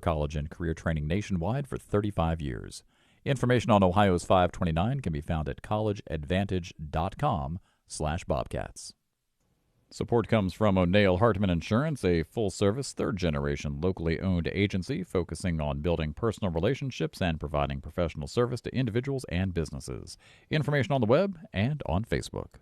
college and career training nationwide for 35 years. Information on Ohio's 529 can be found at collegeadvantage.com/Bobcats. Support comes from O'Neill Hartman Insurance, a full-service, third-generation, locally owned agency focusing on building personal relationships and providing professional service to individuals and businesses. Information on the web and on Facebook.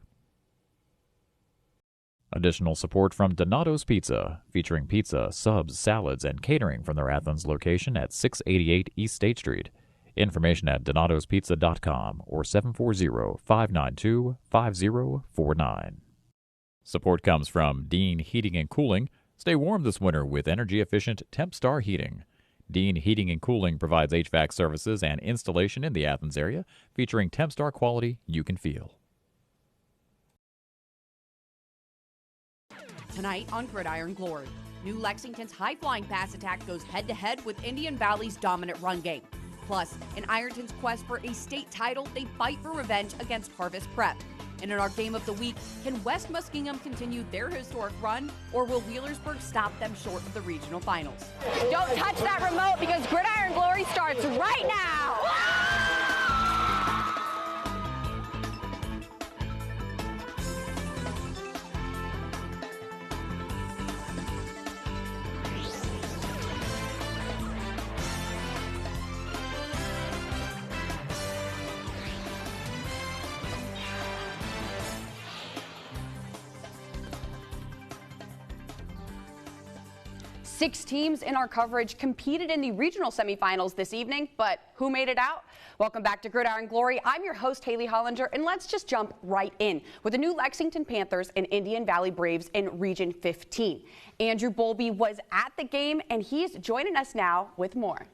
Additional support from Donato's Pizza, featuring pizza, subs, salads, and catering from their Athens location at 688 East State Street. Information at donatospizza.com or 740-592-5049. Support comes from Dean Heating and Cooling. Stay warm this winter with energy-efficient TempStar heating. Dean Heating and Cooling provides HVAC services and installation in the Athens area, featuring TempStar quality you can feel. Tonight on Gridiron Glory, New Lexington's high-flying pass attack goes head-to-head with Indian Valley's dominant run game. Plus, in Ironton's quest for a state title, they fight for revenge against Harvest Prep. And in our game of the week, can West Muskingum continue their historic run, or will Wheelersburg stop them short of the regional finals? Don't touch that remote because Gridiron Glory starts right now! 6 teams in our coverage competed in the regional semifinals this evening, but who made it out? Welcome back to Gridiron Glory. I'm your host, Haley Hollinger, and let's just jump right in with the new Lexington Panthers and Indian Valley Braves in Region 15. Andrew Bowlby was at the game, and he's joining us now with more.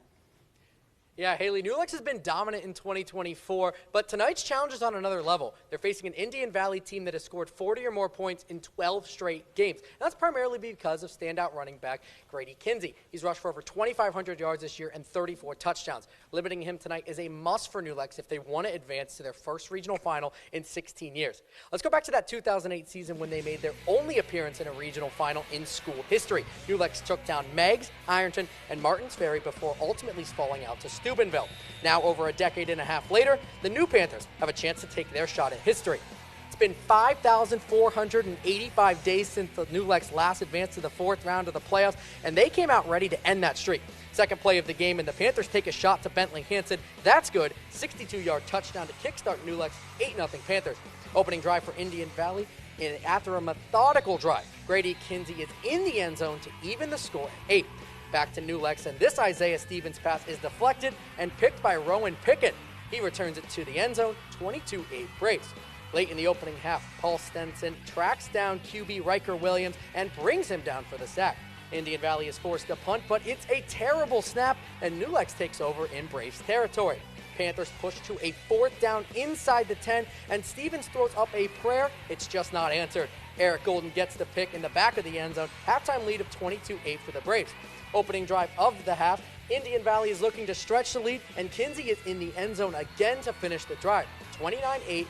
Yeah, Haley, New Lex has been dominant in 2024, but tonight's challenge is on another level. They're facing an Indian Valley team that has scored 40 or more points in 12 straight games. And that's primarily because of standout running back Grady Kinsey. He's rushed for over 2,500 yards this year and 34 touchdowns. Limiting him tonight is a must for New Lex if they want to advance to their first regional final in 16 years. Let's go back to that 2008 season when they made their only appearance in a regional final in school history. New Lex took down Meigs, Ironton, and Martins Ferry before ultimately falling out to Steubenville. Now, over a decade and a half later, the new Panthers have a chance to take their shot at history. It's been 5,485 days since the New Lex last advanced to the 4th round of the playoffs, and they came out ready to end that streak. Second play of the game, and the Panthers take a shot to Bentley Hansen. That's good. 62-yard touchdown to kickstart New Lex, 8-0 Panthers. Opening drive for Indian Valley, and after a methodical drive, Grady Kinsey is in the end zone to even the score at 8. Back to New Lex, and this Isaiah Stevens pass is deflected and picked by Rowan Pickett. He returns it to the end zone, 22-8 Braves. Late in the opening half, Paul Stenson tracks down QB Riker Williams and brings him down for the sack. Indian Valley is forced to punt, but it's a terrible snap, and New Lex takes over in Braves territory. Panthers push to a 4th down inside the 10, and Stevens throws up a prayer. It's just not answered. Eric Golden gets the pick in the back of the end zone. Halftime lead of 22-8 for the Braves. Opening drive of the half, Indian Valley is looking to stretch the lead, and Kinsey is in the end zone again to finish the drive. 29-8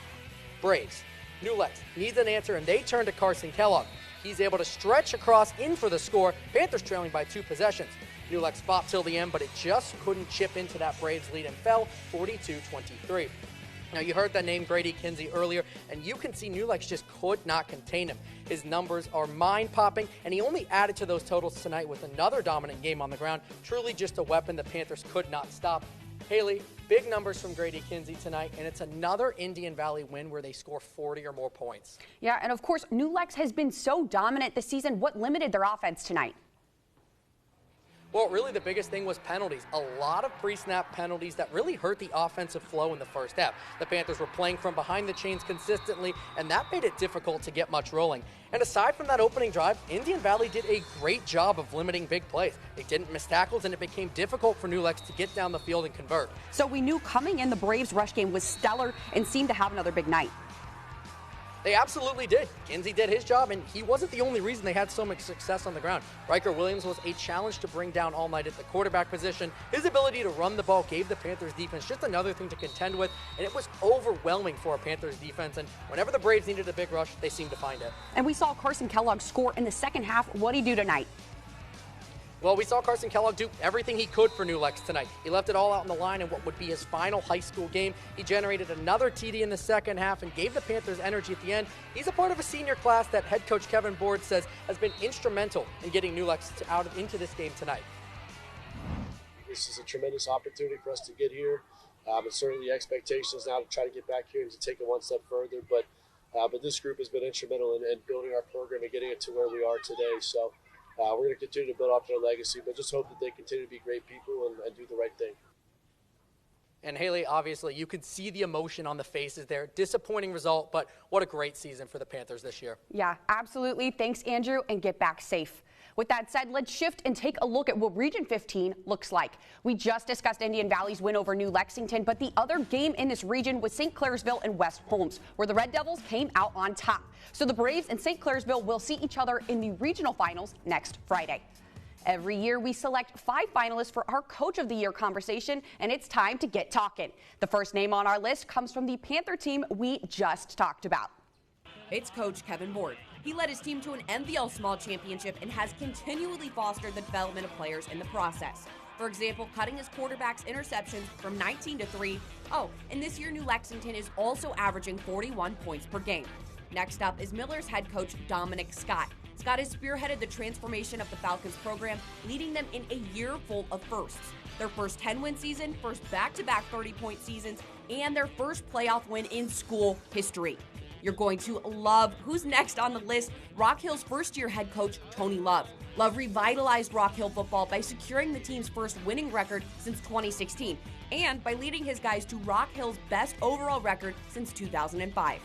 Braves. New Lex needs an answer, and they turn to Carson Kellogg. He's able to stretch across in for the score. Panthers trailing by 2 possessions. New Lex fought till the end, but it just couldn't chip into that Braves lead and fell 42-23. Now, you heard that name Grady Kinsey earlier, and you can see New Lex just could not contain him. His numbers are mind-popping, and he only added to those totals tonight with another dominant game on the ground. Truly just a weapon the Panthers could not stop. Haley, big numbers from Grady Kinsey tonight, and it's another Indian Valley win where they score 40 or more points. Yeah, and of course, New Lex has been so dominant this season. What limited their offense tonight? Well, really the biggest thing was penalties. A lot of pre-snap penalties that really hurt the offensive flow in the first half. The Panthers were playing from behind the chains consistently, and that made it difficult to get much rolling. And aside from that opening drive, Indian Valley did a great job of limiting big plays. They didn't miss tackles, and it became difficult for New Lex to get down the field and convert. So we knew coming in the Braves rush game was stellar and seemed to have another big night. They absolutely did. Kinsey did his job, and he wasn't the only reason they had so much success on the ground. Riker Williams was a challenge to bring down all night at the quarterback position. His ability to run the ball gave the Panthers defense just another thing to contend with, and it was overwhelming for a Panthers defense, and whenever the Braves needed a big rush, they seemed to find it. And we saw Carson Kellogg score in the second half. What'd he do tonight? Well, we saw Carson Kellogg do everything he could for New Lex tonight. He left it all out on the line in what would be his final high school game. He generated another TD in the second half and gave the Panthers energy at the end. He's a part of a senior class that head coach Kevin Board says has been instrumental in getting New Lex into this game tonight. This is a tremendous opportunity for us to get here. And certainly the expectation is now to try to get back here and to take it one step further. But this group has been instrumental in building our program and getting it to where we are today. So we're going to continue to build off their legacy, but just hope that they continue to be great people and do the right thing. And Haley, obviously, you could see the emotion on the faces there. Disappointing result, but what a great season for the Panthers this year. Yeah, absolutely. Thanks, Andrew, and get back safe. With that said, let's shift and take a look at what Region 15 looks like. We just discussed Indian Valley's win over New Lexington, but the other game in this region was St. Clairsville and West Holmes, where the Red Devils came out on top. So the Braves and St. Clairsville will see each other in the regional finals next Friday. Every year, we select 5 finalists for our Coach of the Year conversation, and it's time to get talking. The first name on our list comes from the Panther team we just talked about. It's Coach Kevin Board. He led his team to an MVL Small Championship and has continually fostered the development of players in the process. For example, cutting his quarterback's interceptions from 19 to 3. Oh, and this year New Lexington is also averaging 41 points per game. Next up is Miller's head coach Dominic Scott. Scott has spearheaded the transformation of the Falcons program, leading them in a year full of firsts. Their first 10-win season, first back-to-back 30-point seasons, and their first playoff win in school history. You're going to love who's next on the list. Rock Hill's first-year head coach, Tony Love. Love revitalized Rock Hill football by securing the team's first winning record since 2016 and by leading his guys to Rock Hill's best overall record since 2005.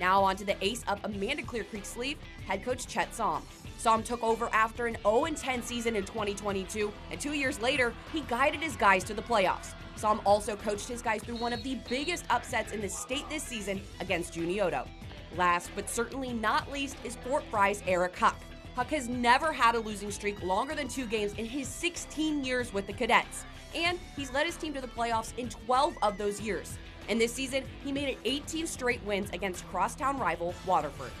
Now on to the ace up Amanda Clear Creek's sleeve, head coach Chet Somm. Somm took over after an 0-10 season in 2022, and 2 years later, he guided his guys to the playoffs. Somm also coached his guys through one of the biggest upsets in the state this season against Junioto. Last but certainly not least is Fort Frye's Eric Huck. Huck has never had a losing streak longer than 2 games in his 16 years with the Cadets, and he's led his team to the playoffs in 12 of those years. And this season, he made it 18 straight wins against crosstown rival Waterford.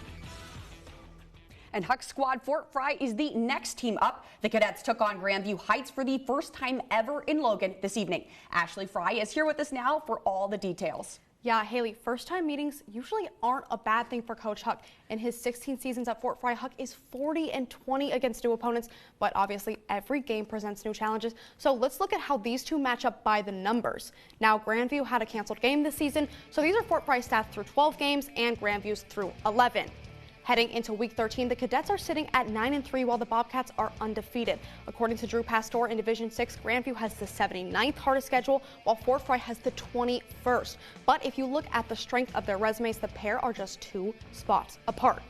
And Huck's squad, Fort Frye, is the next team up. The Cadets took on Grandview Heights for the first time ever in Logan this evening. Ashley Frye is here with us now for all the details. Yeah, Haley, first-time meetings usually aren't a bad thing for Coach Huck. In his 16 seasons at Fort Frye, Huck is 40-20 against new opponents, but obviously every game presents new challenges. So let's look at how these two match up by the numbers. Now, Grandview had a canceled game this season, so these are Fort Frye stats through 12 games and Grandview's through 11. Heading into Week 13, the Cadets are sitting at 9-3 while the Bobcats are undefeated. According to Drew Pastor in Division 6, Grandview has the 79th hardest schedule, while Fort Frye has the 21st. But if you look at the strength of their resumes, the pair are just 2 spots apart.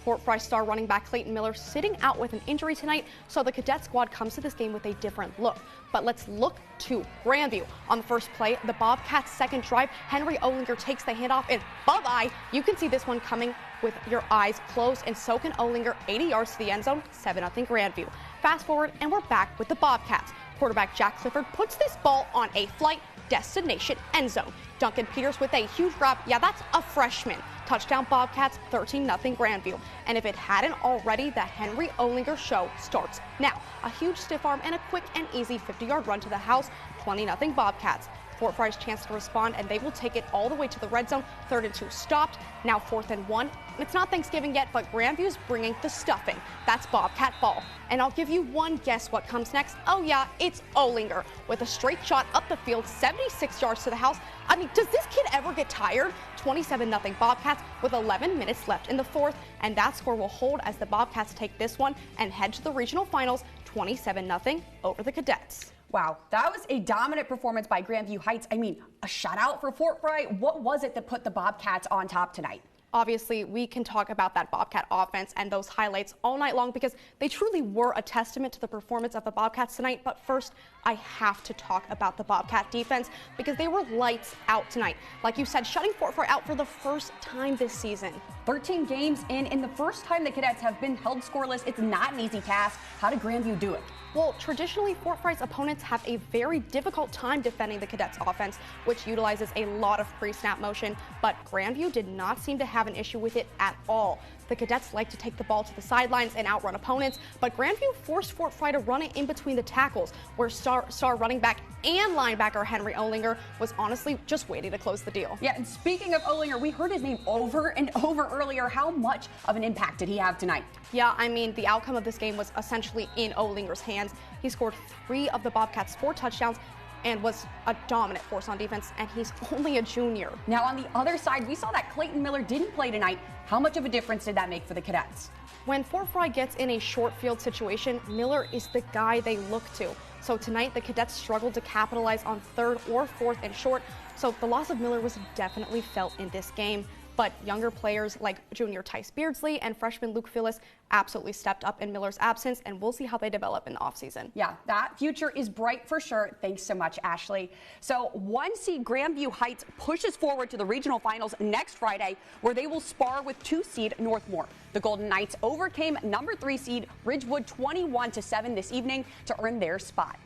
Fort Frye star running back Clayton Miller sitting out with an injury tonight, so the Cadet squad comes to this game with a different look. But let's look to Grandview. On the first play, the Bobcats' second drive, Henry Olinger takes the handoff and bye-bye. You can see this one coming with your eyes closed, and so can Olinger 80 yards to the end zone, 7-0 Grandview. Fast forward, and we're back with the Bobcats. Quarterback Jack Clifford puts this ball on a flight destination end zone. Duncan Peters with a huge drop. Yeah, that's a freshman. Touchdown Bobcats, 13-0 Grandview. And if it hadn't already, the Henry Olinger show starts now. A huge stiff arm and a quick and easy 50-yard run to the house, 20-0 Bobcats. Fort Frye's chance to respond, and they will take it all the way to the red zone. 3rd and 2 stopped. Now 4th and 1. It's not Thanksgiving yet, but Grandview's bringing the stuffing. That's Bobcat ball. And I'll give you one guess what comes next. Oh yeah, it's Olinger with a straight shot up the field, 76 yards to the house. I mean, does this kid ever get tired? 27-0 Bobcats with 11 minutes left in the 4th, and that score will hold as the Bobcats take this one and head to the regional finals, 27-0 over the Cadets. Wow, that was a dominant performance by Grandview Heights. I mean, a shutout for Fort Frye. What was it that put the Bobcats on top tonight? Obviously, we can talk about that Bobcat offense and those highlights all night long because they truly were a testament to the performance of the Bobcats tonight. But first, I have to talk about the Bobcat defense because they were lights out tonight. Like you said, shutting Fort Frye out for the first time this season. 13 games in, and the first time the Cadets have been held scoreless. It's not an easy task. How did Grandview do it? Well, traditionally, Fort Frye's opponents have a very difficult time defending the Cadets offense, which utilizes a lot of pre-snap motion, but Grandview did not seem to have have an issue with it at all. The Cadets like to take the ball to the sidelines and outrun opponents, but Grandview forced Fort Frye to run it in between the tackles, where star running back and linebacker Henry Olinger was honestly just waiting to close the deal. Yeah, and speaking of Olinger, we heard his name over and over earlier. How much of an impact did he have tonight? Yeah, I mean, the outcome of this game was essentially in Olinger's hands. He scored 3 of the Bobcats' 4 touchdowns and was a dominant force on defense, and he's only a junior. Now, on the other side, we saw that Clayton Miller didn't play tonight. How much of a difference did that make for the Cadets? When Fort Frye gets in a short field situation, Miller is the guy they look to. So tonight, the Cadets struggled to capitalize on 3rd or 4th and short, so the loss of Miller was definitely felt in this game. But younger players like junior Tice Beardsley and freshman Luke Phillips absolutely stepped up in Miller's absence, and we'll see how they develop in the offseason. Yeah, that future is bright for sure. Thanks so much, Ashley. So 1 seed Grandview Heights pushes forward to the regional finals next Friday, where they will spar with 2 seed Northmore. The Golden Knights overcame number 3 seed Ridgewood 21-7 this evening to earn their spot.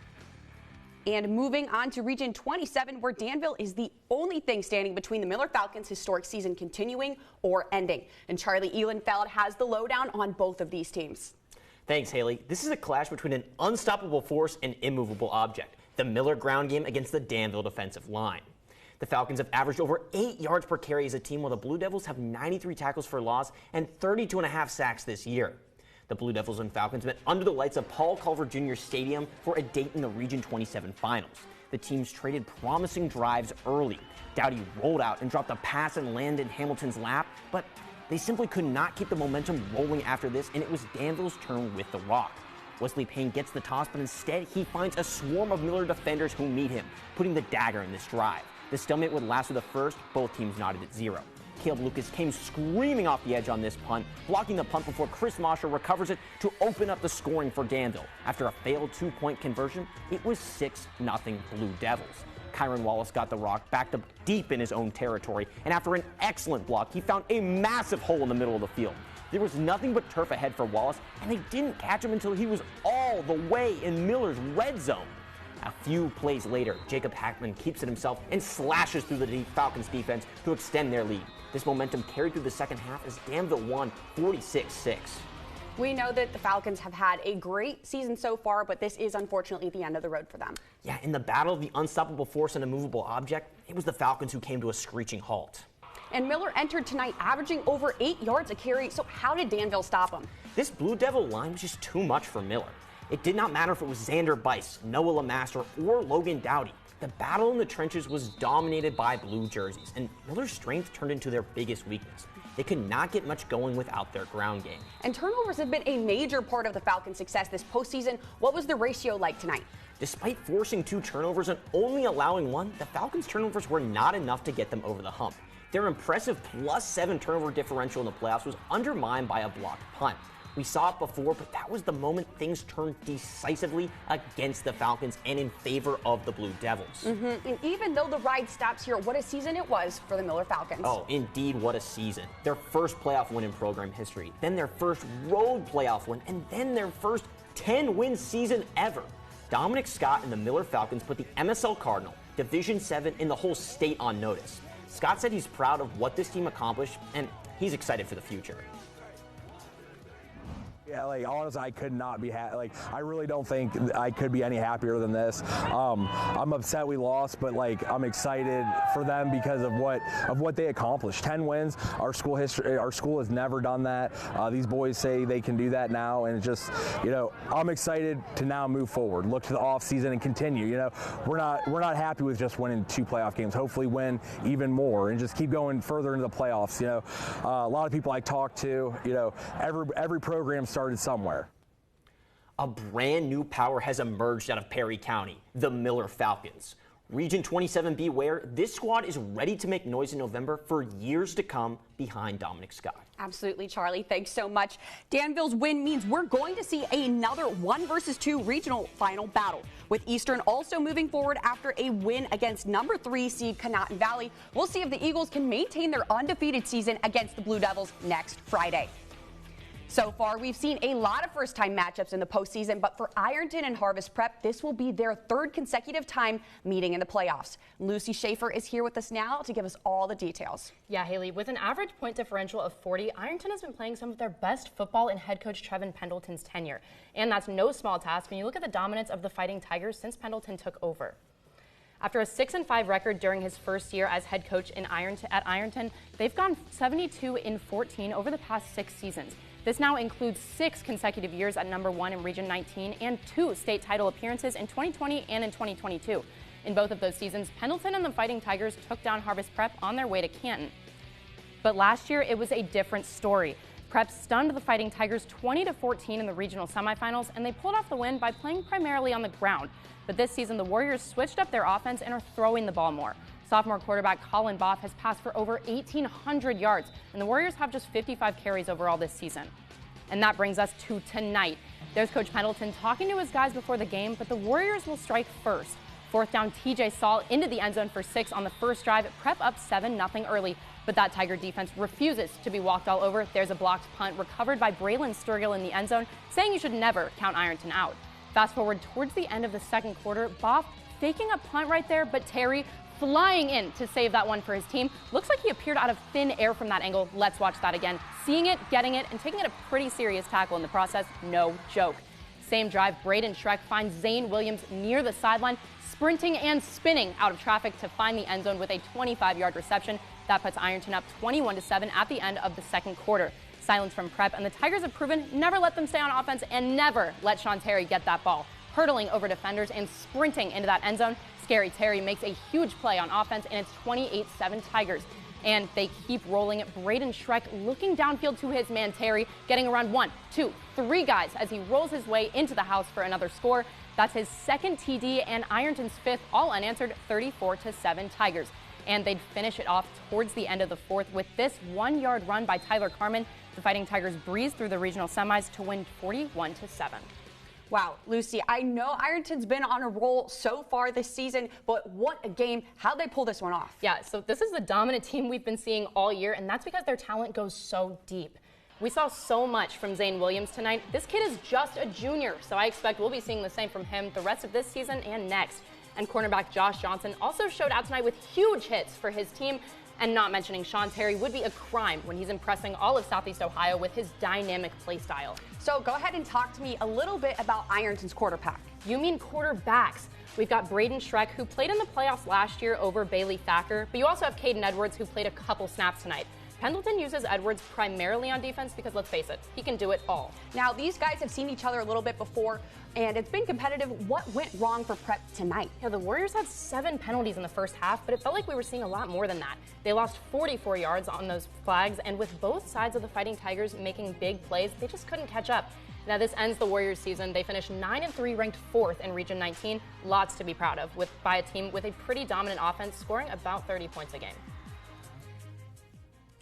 And moving on to Region 27, where Danville is the only thing standing between the Miller Falcons' historic season continuing or ending. And Charlie Ehlenfeld has the lowdown on both of these teams. Thanks, Haley. This is a clash between an unstoppable force and immovable object, the Miller ground game against the Danville defensive line. The Falcons have averaged over 8 yards per carry as a team, while the Blue Devils have 93 tackles for loss and 32.5 sacks this year. The Blue Devils and Falcons met under the lights of Paul Culver Jr. Stadium for a date in the Region 27 finals. The teams traded promising drives early. Dowdy rolled out and dropped a pass and landed in Hamilton's lap, but they simply could not keep the momentum rolling after this, and it was Danville's turn with the rock. Wesley Payne gets the toss, but instead he finds a swarm of Miller defenders who meet him, putting the dagger in this drive. The stalemate would last for the first. Both teams knotted at 0. Caleb Lucas came screaming off the edge on this punt, blocking the punt before Chris Mosher recovers it to open up the scoring for Danville. After a failed 2-point conversion, it was 6-0 Blue Devils. Kyron Wallace got the rock backed up deep in his own territory, and after an excellent block, he found a massive hole in the middle of the field. There was nothing but turf ahead for Wallace, and they didn't catch him until he was all the way in Miller's red zone. A few plays later, Jacob Hackman keeps it himself and slashes through the Falcons defense to extend their lead. This momentum carried through the second half as Danville won 46-6. We know that the Falcons have had a great season so far, but this is unfortunately the end of the road for them. Yeah, in the battle of the unstoppable force and immovable object, it was the Falcons who came to a screeching halt. And Miller entered tonight averaging over 8 yards a carry, so how did Danville stop him? This Blue Devil line was just too much for Miller. It did not matter if it was Xander Bice, Noah LeMaster, or Logan Dowdy. The battle in the trenches was dominated by blue jerseys, and Miller's strength turned into their biggest weakness. They could not get much going without their ground game. And turnovers have been a major part of the Falcons' success this postseason. What was the ratio like tonight? Despite forcing 2 turnovers and only allowing 1, the Falcons' turnovers were not enough to get them over the hump. Their impressive +7 turnover differential in the playoffs was undermined by a blocked punt. We saw it before, but that was the moment things turned decisively against the Falcons and in favor of the Blue Devils. And even though the ride stops here, what a season it was for the Miller Falcons. Oh, indeed, what a season. Their first playoff win in program history, then their first road playoff win, and then their first 10-win season ever. Dominic Scott and the Miller Falcons put the MSL Cardinal, Division 7, in the whole state on notice. Scott said he's proud of what this team accomplished, and he's excited for the future. Yeah, honestly, I could not be happy. I really don't think I could be any happier than this. I'm upset we lost, but I'm excited for them because of what they accomplished. 10 wins. Our school has never done that. These boys say they can do that now, and it's just, I'm excited to now move forward, look to the off season and continue. We're not happy with just winning 2 playoff games. Hopefully, win even more and just keep going further into the playoffs. A lot of people I talk to, every program started somewhere. A brand new power has emerged out of Perry County, the Miller Falcons. Region 27 beware, this squad is ready to make noise in November for years to come behind Dominic Scott. Absolutely, Charlie. Thanks so much. Danville's win means we're going to see another 1 versus 2 regional final battle, with Eastern also moving forward after a win against number 3 seed Conotton Valley. We'll see if the Eagles can maintain their undefeated season against the Blue Devils next Friday. So far, we've seen a lot of first-time matchups in the postseason, but for Ironton and Harvest Prep, this will be their third consecutive time meeting in the playoffs. Lucy Schaefer is here with us now to give us all the details. Yeah, Haley, with an average point differential of 40, Ironton has been playing some of their best football in head coach Trevin Pendleton's tenure. And that's no small task when you look at the dominance of the Fighting Tigers since Pendleton took over. After a 6-5 record during his first year as head coach at Ironton, they've gone 72-14 over the past 6 seasons. This now includes 6 consecutive years at #1 in Region 19 and 2 state title appearances in 2020 and in 2022. In both of those seasons, Pendleton and the Fighting Tigers took down Harvest Prep on their way to Canton. But last year, it was a different story. Prep stunned the Fighting Tigers 20-14 in the regional semifinals, and they pulled off the win by playing primarily on the ground. But this season, the Warriors switched up their offense and are throwing the ball more. Sophomore quarterback Colin Boff has passed for over 1,800 yards, and the Warriors have just 55 carries overall this season. And that brings us to tonight. There's Coach Pendleton talking to his guys before the game, but the Warriors will strike first. 4th down, TJ Saul into the end zone for 6 on the first drive. Prep up 7-0 early, but that Tiger defense refuses to be walked all over. There's a blocked punt recovered by Braylon Sturgill in the end zone, saying you should never count Ironton out. Fast forward towards the end of the second quarter, Boff faking a punt right there, but Terry flying in to save that one for his team. Looks like he appeared out of thin air from that angle. Let's watch that again. Seeing it, getting it, and taking it a pretty serious tackle in the process. No joke. Same drive, Braden Schreck finds Zane Williams near the sideline, sprinting and spinning out of traffic to find the end zone with a 25-yard reception. That puts Ironton up 21-7 at the end of the second quarter. Silence from Prep, and the Tigers have proven never let them stay on offense and never let Sean Terry get that ball. Hurdling over defenders and sprinting into that end zone, Scary Terry makes a huge play on offense, and it's 28-7 Tigers. And they keep rolling. Braden Schreck looking downfield to his man Terry, getting around 1, 2, 3 guys as he rolls his way into the house for another score. That's his second TD and Ironton's 5th, all unanswered, 34-7 Tigers. And they'd finish it off towards the end of the 4th with this 1-yard run by Tyler Carmen. The Fighting Tigers breezed through the regional semis to win 41-7. Wow, Lucy, I know Ironton's been on a roll so far this season, but what a game. How'd they pull this one off? Yeah, so this is the dominant team we've been seeing all year, and that's because their talent goes so deep. We saw so much from Zane Williams tonight. This kid is just a junior, so I expect we'll be seeing the same from him the rest of this season and next. And cornerback Josh Johnson also showed out tonight with huge hits for his team. And not mentioning Sean Terry would be a crime when he's impressing all of Southeast Ohio with his dynamic play style. So go ahead and talk to me a little bit about Ironton's quarterback. You mean quarterbacks. We've got Braden Schreck, who played in the playoffs last year over Bailey Thacker, but you also have Caden Edwards, who played a couple snaps tonight. Pendleton uses Edwards primarily on defense because, let's face it, he can do it all. Now, these guys have seen each other a little bit before, and it's been competitive. What went wrong for Prep tonight? Yeah, the Warriors had 7 penalties in the first half, but it felt like we were seeing a lot more than that. They lost 44 yards on those flags, and with both sides of the Fighting Tigers making big plays, they just couldn't catch up. Now, this ends the Warriors season. They finished 9-3, ranked 4th in Region 19. Lots to be proud of by a team with a pretty dominant offense, scoring about 30 points a game.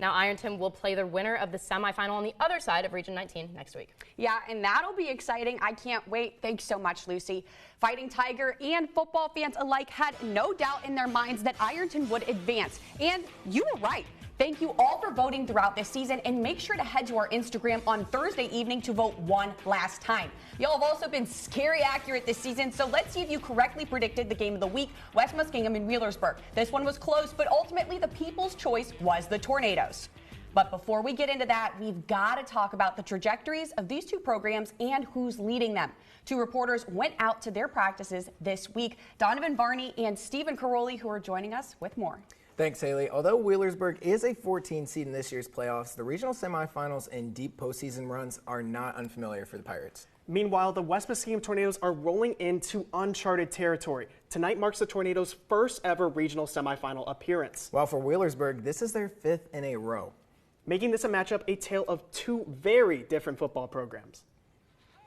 Now, Ironton will play the winner of the semifinal on the other side of Region 19 next week. Yeah, and that'll be exciting. I can't wait. Thanks so much, Lucy. Fighting Tiger and football fans alike had no doubt in their minds that Ironton would advance. And you were right. Thank you all for voting throughout this season, and make sure to head to our Instagram on Thursday evening to vote one last time. Y'all have also been scary accurate this season, so let's see if you correctly predicted the game of the week, West Muskingum and Wheelersburg. This one was close, but ultimately the people's choice was the Tornadoes. But before we get into that, we've got to talk about the trajectories of these two programs and who's leading them. 2 reporters went out to their practices this week, Donovan Varney and Stephen Caroli, who are joining us with more. Thanks, Haley. Although Wheelersburg is a 14 seed in this year's playoffs, the regional semifinals and deep postseason runs are not unfamiliar for the Pirates. Meanwhile, the West Muskingum Tornadoes are rolling into uncharted territory. Tonight marks the Tornadoes' first ever regional semifinal appearance. While for Wheelersburg, this is their 5th in a row, making this a matchup a tale of 2 very different football programs.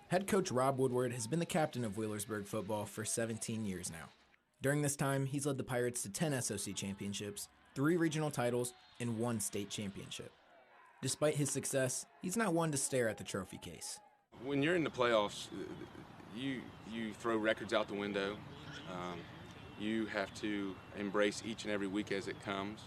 Head coach Rob Woodward has been the captain of Wheelersburg football for 17 years now. During this time, he's led the Pirates to 10 SOC championships, 3 regional titles, and 1 state championship. Despite his success, he's not one to stare at the trophy case. When you're in the playoffs, you throw records out the window. You have to embrace each and every week as it comes.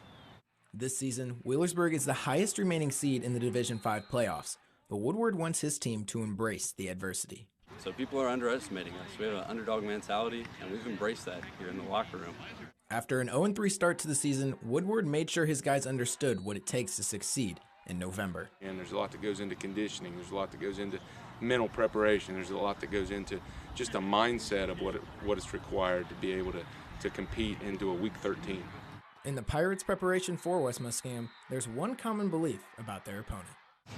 This season, Wheelersburg is the highest remaining seed in the Division V playoffs. but Woodward wants his team to embrace the adversity. So people are underestimating us. We have an underdog mentality, and we've embraced that here in the locker room. After an 0-3 start to the season, Woodward made sure his guys understood what it takes to succeed in November. And there's a lot that goes into conditioning. There's a lot that goes into mental preparation. There's a lot that goes into just a mindset of what is required to be able to compete into a Week 13. In the Pirates' preparation for West Muskingum, there's one common belief about their opponent.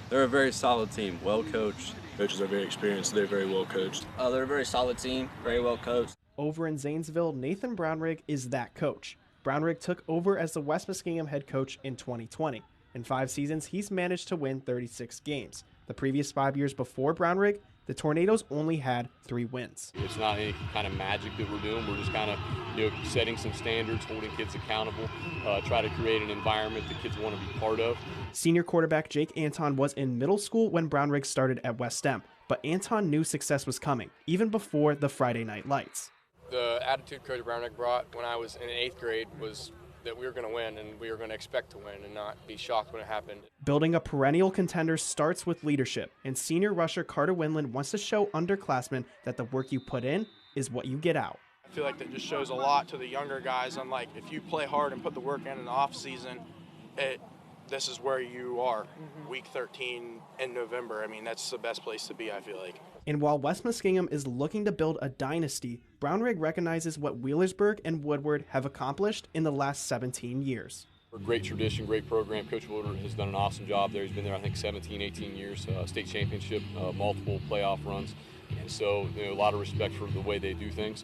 They're a very solid team, well coached. Coaches are very experienced. They're very well coached. They're a very solid team, very well coached. Over in Zanesville, Nathan Brownrigg is that coach. Brownrigg took over as the West Muskingum head coach in 2020. In 5 seasons, he's managed to win 36 games. The previous 5 years before Brownrigg, the Tornadoes only had 3 wins. It's not any kind of magic that we're doing. We're just kind of setting some standards, holding kids accountable, try to create an environment that kids want to be part of. Senior quarterback Jake Anton was in middle school when Brownrigg started at West M, but Anton knew success was coming, even before the Friday night lights. The attitude Coach Brownrigg brought when I was in 8th grade was that we were going to win and we were going to expect to win and not be shocked when it happened. Building a perennial contender starts with leadership, and senior rusher Carter Winland wants to show underclassmen that the work you put in is what you get out. I feel like that just shows a lot to the younger guys on, like, if you play hard and put the work in the off season, this is where you are. Week 13 in November. I mean, that's the best place to be, I feel like. And while West Muskingum is looking to build a dynasty, Brownrigg recognizes what Wheelersburg and Woodward have accomplished in the last 17 years. Great tradition, great program. Coach Woodward has done an awesome job there. He's been there, I think, 17, 18 years, state championship, multiple playoff runs. And so, a lot of respect for the way they do things.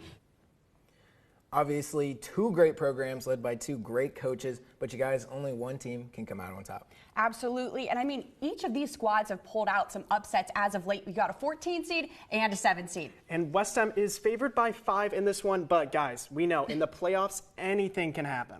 Obviously, 2 great programs led by 2 great coaches, but you guys, only one team can come out on top. Absolutely. And I mean, each of these squads have pulled out some upsets as of late. We got a 14 seed and a 7 seed. And West Ham is favored by 5 in this one, but guys, we know in the playoffs, anything can happen.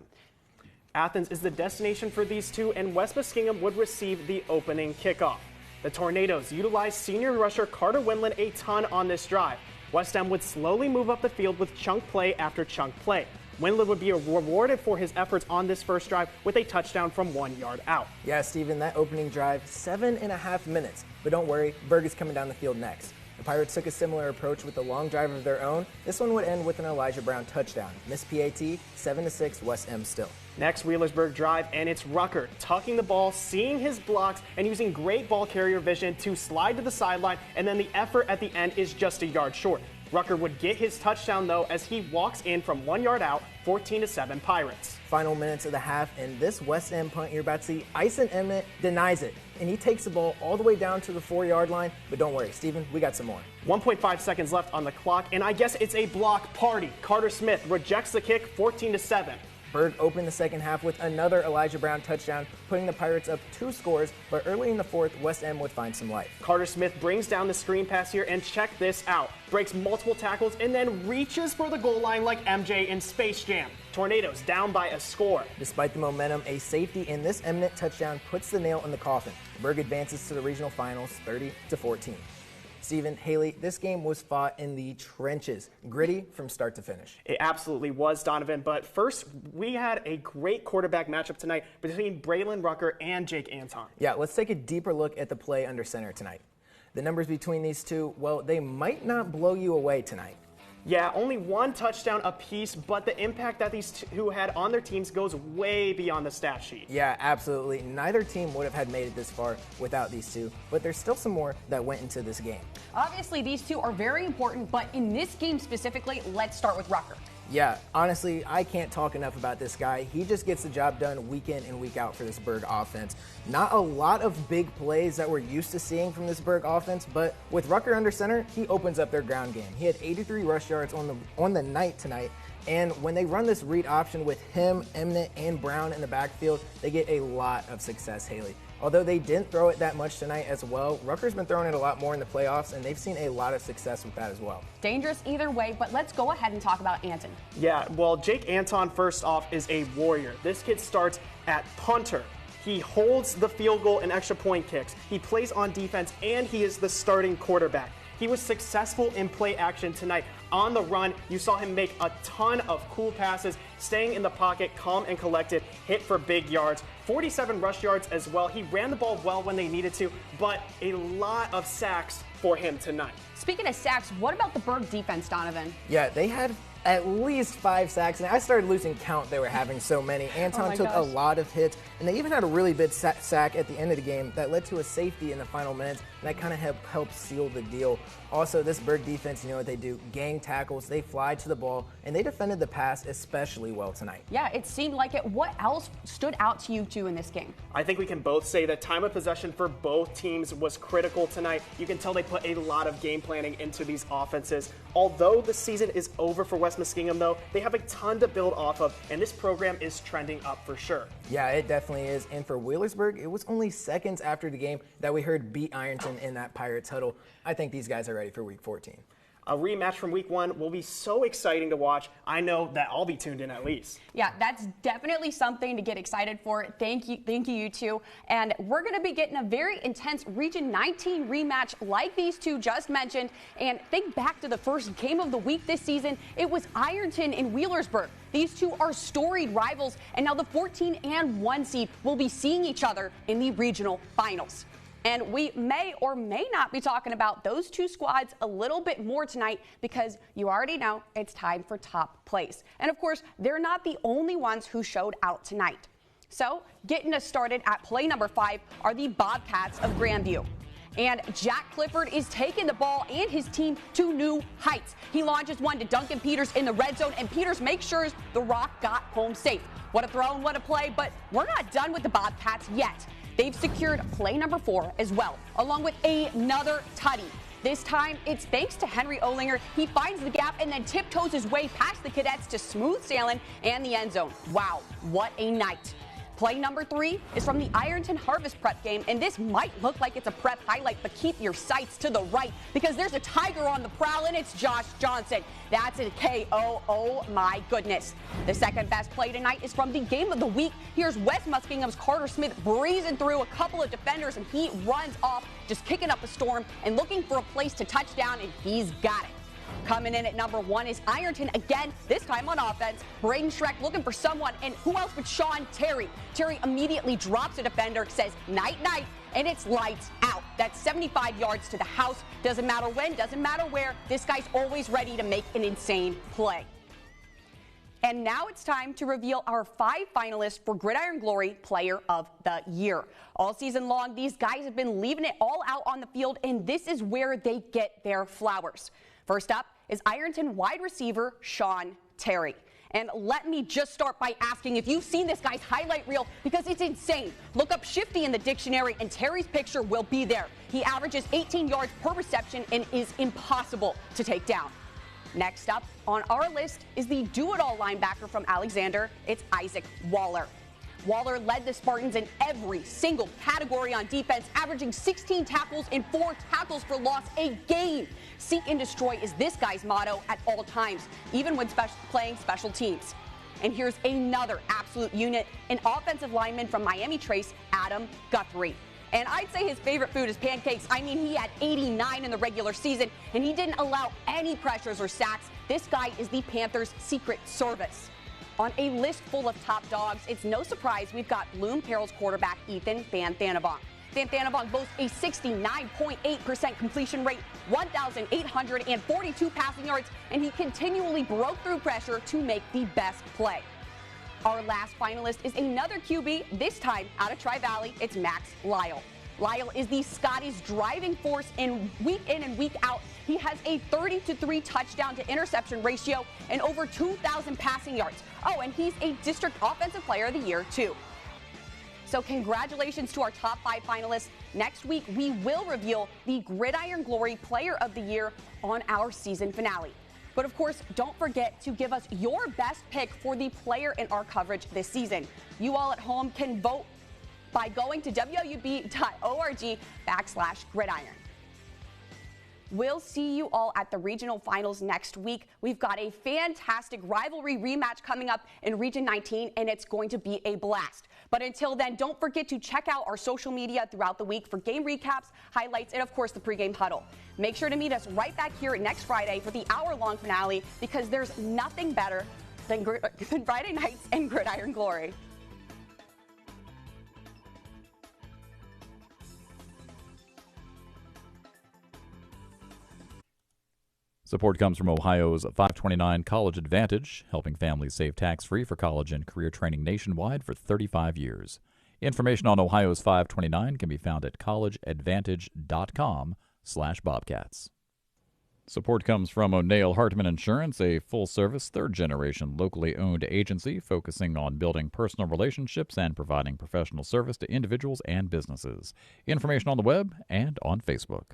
Athens is the destination for these 2, and West Muskingum would receive the opening kickoff. The Tornadoes utilized senior rusher Carter Winland a ton on this drive. West Ham would slowly move up the field with chunk play after chunk play. Winland would be rewarded for his efforts on this first drive with a touchdown from 1 yard out. Yeah, Steven, that opening drive, 7.5 minutes. But don't worry, Berg is coming down the field next. The Pirates took a similar approach with a long drive of their own. This one would end with an Elijah Brown touchdown. Miss PAT, 7-6, West M still. Next, Wheelersburg drive, and it's Rucker tucking the ball, seeing his blocks, and using great ball carrier vision to slide to the sideline, and then the effort at the end is just a yard short. Rucker would get his touchdown, though, as he walks in from 1 yard out, 14-7 Pirates. Final minutes of the half, and this West End punt you're about to see, Ison Emmett denies it, and he takes the ball all the way down to the 4 yard line. But don't worry, Steven, we got some more. 1.5 seconds left on the clock, and I guess it's a block party. Carter Smith rejects the kick, 14-7. Berg opened the second half with another Elijah Brown touchdown, putting the Pirates up 2 scores, but early in the fourth, West End would find some life. Carter Smith brings down the screen pass here, and check this out. Breaks multiple tackles and then reaches for the goal line like MJ in Space Jam. Tornadoes down by a score. Despite the momentum, a safety in this eminent touchdown puts the nail in the coffin. Berg advances to the regional finals, 30-14. Stephen, Haley, this game was fought in the trenches, gritty from start to finish. It absolutely was, Donovan, but first, we had a great quarterback matchup tonight between Braylon Rucker and Jake Anton. Yeah, let's take a deeper look at the play under center tonight. The numbers between these two, well, they might not blow you away tonight. Yeah, only 1 touchdown apiece, but the impact that these two had on their teams goes way beyond the stat sheet. Yeah, absolutely. Neither team would have had made it this far without these two, but there's still some more that went into this game. Obviously, these two are very important, but in this game specifically, let's start with Rucker. Yeah, honestly, I can't talk enough about this guy. He just gets the job done week in and week out for this Berg offense. Not a lot of big plays that we're used to seeing from this Berg offense, but with Rucker under center, he opens up their ground game. He had 83 rush yards on the night tonight, and when they run this read option with him, Emnett, and Brown in the backfield, they get a lot of success, Haley. Although they didn't throw it that much tonight as well, Rutgers been throwing it a lot more in the playoffs, and they've seen a lot of success with that as well. Dangerous either way, but let's go ahead and talk about Anton. Yeah, well, Jake Anton, first off, is a warrior. This kid starts at punter. He holds the field goal and extra point kicks. He plays on defense, and he is the starting quarterback. He was successful in play action tonight, On the run, you saw him make a ton of cool passes, staying in the pocket, calm and collected, hit for big yards. 47 rush yards as well. He ran the ball well when they needed to, but a lot of sacks for him tonight. Speaking of sacks, what about the Berg defense, Donovan? Yeah, they had at least 5 sacks, and I started losing count. They were having so many. Anton took a lot of hits, and they even had a really big sack at the end of the game that led to a safety in the final minutes, and that kind of helped seal the deal. Also, this Berg defense, you know what they do? Gang tackles, they fly to the ball, and they defended the pass especially well tonight. Yeah, it seemed like it. What else stood out to you two in this game? I think we can both say that time of possession for both teams was critical tonight. You can tell they put a lot of game planning into these offenses. Although the season is over for West Muskingum, though, they have a ton to build off of, and this program is trending up for sure. Yeah, it definitely is. And for Wheelersburg, it was only seconds after the game that we heard beat Ironton in that Pirates huddle. I think these guys are ready for Week 14. A rematch from Week 1 will be so exciting to watch. I know that I'll be tuned in at least. Yeah, that's definitely something to get excited for. Thank you, you two. And we're going to be getting a very intense Region 19 rematch like these two just mentioned. And think back to the first game of the week this season. It was Ironton and Wheelersburg. These two are storied rivals, and now the 14 and 1 seed will be seeing each other in the regional finals. And we may or may not be talking about those two squads a little bit more tonight because you already know it's time for top place. And of course, they're not the only ones who showed out tonight. So getting us started at play number 5 are the Bobcats of Grandview. And Jack Clifford is taking the ball and his team to new heights. He launches one to Duncan Peters in the red zone, and Peters makes sure the Rock got home safe. What a throw and what a play, but we're not done with the Bobcats yet. They've secured play number 4 as well, along with another tutty. This time, it's thanks to Henry Olinger. He finds the gap and then tiptoes his way past the cadets to smooth sailing and the end zone. Wow, what a night. Play number 3 is from the Ironton Harvest Prep game, and this might look like it's a prep highlight, but keep your sights to the right because there's a Tiger on the prowl, and it's Josh Johnson. That's a KO. Oh my goodness. The second best play tonight is from the game of the week. Here's West Muskingum's Carter Smith breezing through a couple of defenders, and he runs off, just kicking up a storm and looking for a place to touch down, and he's got it. Coming in at number 1 is Ironton again, this time on offense. Braden Schreck looking for someone, and who else but Sean Terry. Terry immediately drops a defender, says night, night, and it's lights out. That's 75 yards to the house. Doesn't matter when, doesn't matter where. This guy's always ready to make an insane play. And now it's time to reveal our 5 finalists for Gridiron Glory Player of the Year. All season long, these guys have been leaving it all out on the field, and this is where they get their flowers. First up is Ironton wide receiver Sean Terry. And let me just start by asking if you've seen this guy's highlight reel because it's insane. Look up Shifty in the dictionary and Terry's picture will be there. He averages 18 yards per reception and is impossible to take down. Next up on our list is the do-it-all linebacker from Alexander. It's Isaac Waller. Waller led the Spartans in every single category on defense, averaging 16 tackles and 4 tackles for loss a game. Seek and destroy is this guy's motto at all times, even when playing special teams. And here's another absolute unit, an offensive lineman from Miami Trace, Adam Guthrie. And I'd say his favorite food is pancakes. I mean, he had 89 in the regular season, and he didn't allow any pressures or sacks. This guy is the Panthers' Secret Service. On a list full of top dogs, it's no surprise we've got Bloom Carroll's quarterback, Ethan Van Thanevang. Van Thanevang boasts a 69.8% completion rate, 1,842 passing yards, and he continually broke through pressure to make the best play. Our last finalist is another QB, this time out of Tri-Valley. It's Max Lyle. Lyle is the Scotties' driving force in and week out. He has a 30-3 touchdown to interception ratio and over 2,000 passing yards. Oh, and he's a district offensive player of the year, too. So congratulations to our top 5 finalists. Next week, we will reveal the Gridiron Glory Player of the Year on our season finale. But of course, don't forget to give us your best pick for the player in our coverage this season. You all at home can vote by going to woub.org/gridiron. We'll see you all at the regional finals next week. We've got a fantastic rivalry rematch coming up in Region 19, and it's going to be a blast. But until then, don't forget to check out our social media throughout the week for game recaps, highlights, and of course the pregame huddle. Make sure to meet us right back here next Friday for the hour-long finale, because there's nothing better than Friday nights and Gridiron Glory. Support comes from Ohio's 529 College Advantage, helping families save tax-free for college and career training nationwide for 35 years. Information on Ohio's 529 can be found at collegeadvantage.com/Bobcats. Support comes from O'Neill Hartman Insurance, a full-service, third-generation, locally owned agency focusing on building personal relationships and providing professional service to individuals and businesses. Information on the web and on Facebook.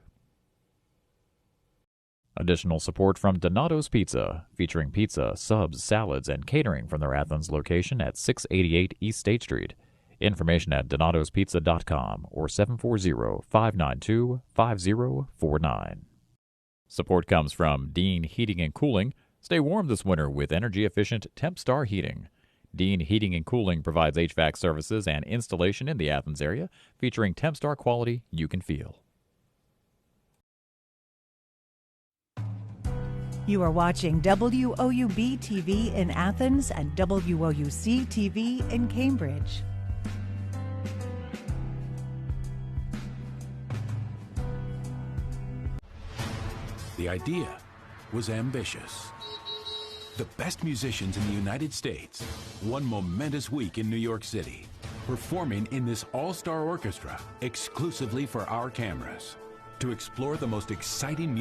Additional support from Donato's Pizza, featuring pizza, subs, salads, and catering from their Athens location at 688 East State Street. Information at donatospizza.com or 740-592-5049. Support comes from Dean Heating and Cooling. Stay warm this winter with energy-efficient Tempstar heating. Dean Heating and Cooling provides HVAC services and installation in the Athens area, featuring Tempstar quality you can feel. You are watching WOUB TV in Athens and WOUC TV in Cambridge. The idea was ambitious. The best musicians in the United States, one momentous week in New York City, performing in this all-star orchestra exclusively for our cameras to explore the most exciting music